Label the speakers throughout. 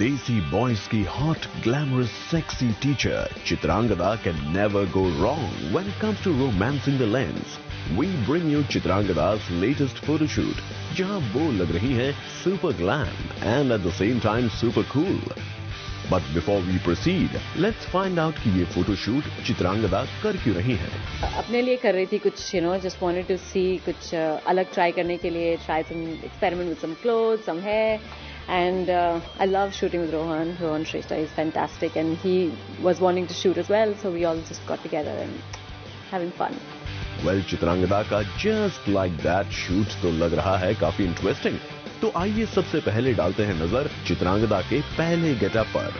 Speaker 1: Desi boys की hot, glamorous, sexy teacher Chitrangada can never go wrong when it comes to romancing the lens. We bring you Chitrangada's latest photo shoot, जहां वो लग रही हैं super glam and at the same time super cool. But before we proceed, let's find out कि ये photo shoot Chitrangada कर क्यों रही है.
Speaker 2: अपने लिए कर रही थी कुछ, just wanted to see कुछ अलग try करने के लिए, try some experiment with some clothes, some hair. And I love shooting with Rohan Shrestha. He's fantastic, and he was wanting to shoot as well, so we all just got together and having fun.
Speaker 1: Well, Chitrangada का just like that shoot तो लग रहा है काफी interesting. तो आइए सबसे पहले डालते हैं नजर चित्रांगदा के पहले गेटअप पर.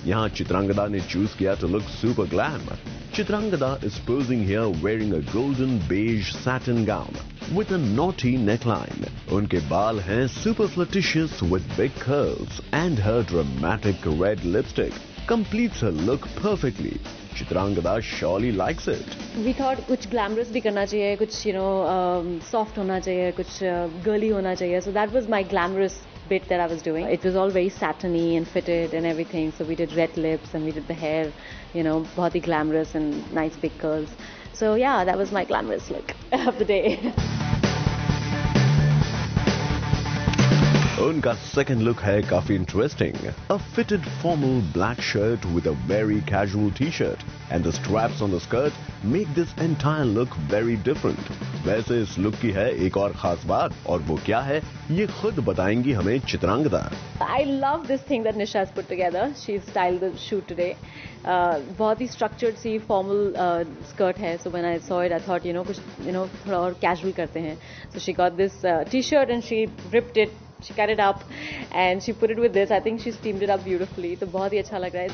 Speaker 1: यहाँ चित्रांगदा ने चूज किया to look super glam. Chitrangada is posing here wearing a golden beige satin gown with a naughty neckline. उनके बाल हैं super flirtatious with big curls and her dramatic red lipstick completes her look perfectly. Chitrangada surely likes it.
Speaker 2: We thought कुछ glamorous भी करना चाहिए, कुछ soft होना चाहिए, कुछ girly होना चाहिए. So that was my glamorous bit that I was doing. It was all very satiny and fitted and everything. So we did red lips and we did the hair, बहुत ही glamorous and nice big curls. So yeah, that was my glamorous look of the day.
Speaker 1: उनका second look है काफी interesting. A fitted formal black shirt with a very casual t-shirt and the straps on the skirt make this entire look very different. वैसे इस look की है एक और खास बात और वो क्या है ये खुद बताएंगी हमें Chitrangada.
Speaker 2: I love this thing that Nisha has put together. She's styled the shoot today. बहुत ही structured सी formal skirt है. So when I saw it, I thought कुछ थोड़ा और casual करते हैं. So she got this t-shirt and she ripped it. She cut it up and she put it with this. I think she steamed it up beautifully. तो बहुत ही अच्छा लग रहा है.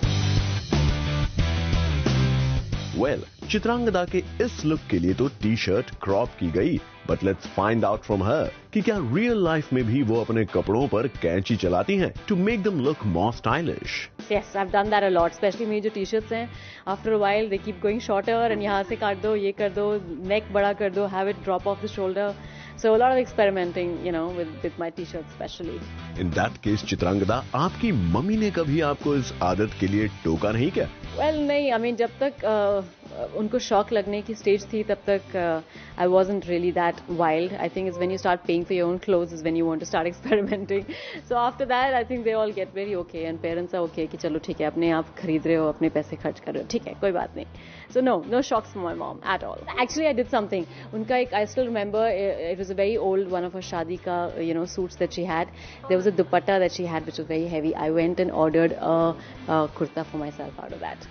Speaker 1: Well, चित्रांगदा के इस लुक के लिए तो टी-शर्ट क्रॉप की गई, but let's find out from her कि क्या रियल लाइफ में भी वो अपने कपड़ों पर कैंची चलाती हैं to make them look more stylish.
Speaker 2: Yes, I've done that a lot, especially मेरी जो टी-शर्ट्स हैं. After a while, they keep going shorter and यहाँ से काट दो, ये कर दो, neck बड़ा कर दो, have it drop off the shoulder. So a lot of experimenting, with my t-shirts especially.
Speaker 1: In that case, Chitrangada, आपकी मम्मी ने कभी आपको इस आदत के लिए टोका नहीं क्या?
Speaker 2: Well, नहीं, I mean जब तक उनको शौक लगने की स्टेज थी तब तक I wasn't really that wild. I think it's when you start paying for your own clothes is when you want to start experimenting. So after that, I think they all get very okay and parents are okay कि चलो ठीक है अपने आप खरीद रहे हो अपने पैसे खर्च कर रहे हो ठीक है कोई बात नहीं. So no shocks from my mom at all. Actually, I did something. उनका एक I still remember it was a very old one of her शादी का suits that she had. There was a dupatta that she had which was very heavy. I went and ordered a kurta for myself out of that.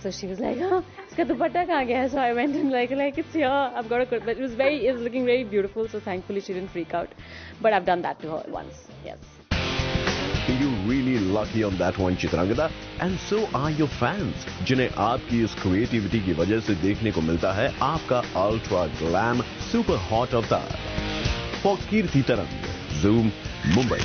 Speaker 2: So she was like, iska dupatta kahan gaya? So I went and like it's here. I've got a kurta. But it was looking very beautiful. So thankfully she didn't freak out. But I've done that to her once. Yes.
Speaker 1: You're really lucky on that one, Chitrangada. And so are your fans, जिन्हें आपकी इस creativity की वजह से देखने को मिलता है आपका ultra glam super hot अवतार. For Kirti Tarang, Zoom, Mumbai.